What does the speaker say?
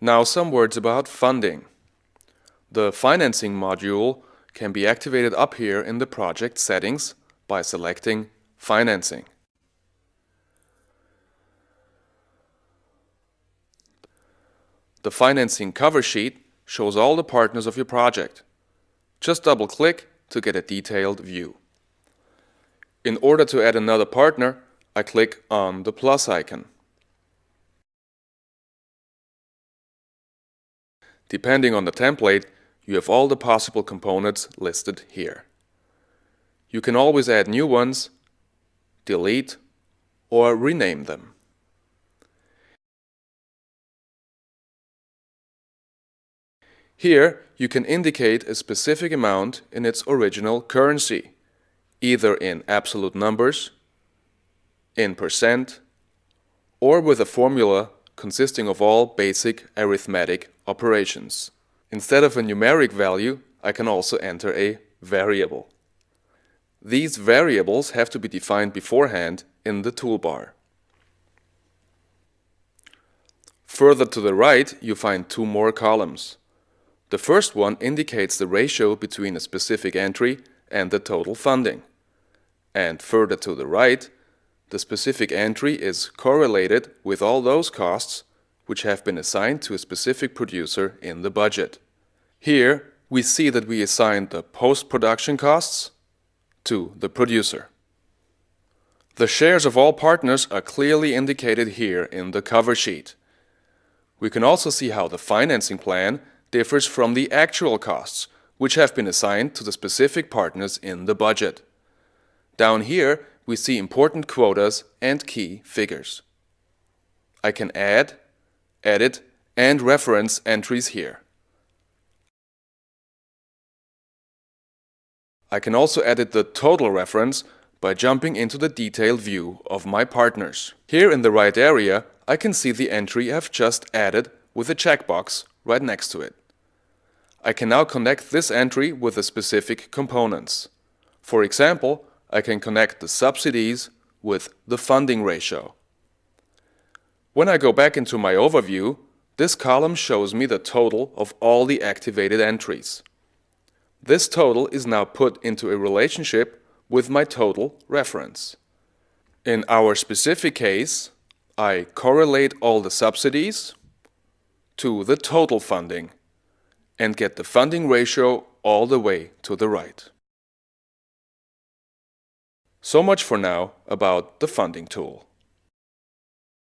Now some words about funding. The financing module can be activated up here in the project settings by selecting Financing. The financing cover sheet shows all the partners of your project. Just double-click to get a detailed view. In order to add another partner, I click on the plus icon. Depending on the template, you have all the possible components listed here. You can always add new ones, delete, or rename them. Here, you can indicate a specific amount in its original currency, either in absolute numbers, in percent, or with a formula consisting of all basic arithmetic operations. Instead of a numeric value, I can also enter a variable. These variables have to be defined beforehand in the toolbar. Further to the right, you find two more columns. The first one indicates the ratio between a specific entry and the total funding. And further to the right, the specific entry is correlated with all those costs which have been assigned to a specific producer in the budget. Here, we see that we assigned the post-production costs to the producer. The shares of all partners are clearly indicated here in the cover sheet. We can also see how the financing plan differs from the actual costs, which have been assigned to the specific partners in the budget. Down here, we see important quotas and key figures. I can add, edit, and reference entries here. I can also edit the total reference by jumping into the detailed view of my partners. Here in the right area, I can see the entry I've just added with a checkbox right next to it. I can now connect this entry with the specific components. For example, I can connect the subsidies with the funding ratio. When I go back into my overview, this column shows me the total of all the activated entries. This total is now put into a relationship with my total reference. In our specific case, I correlate all the subsidies to the total funding and get the funding ratio all the way to the right. So much for now about the funding tool.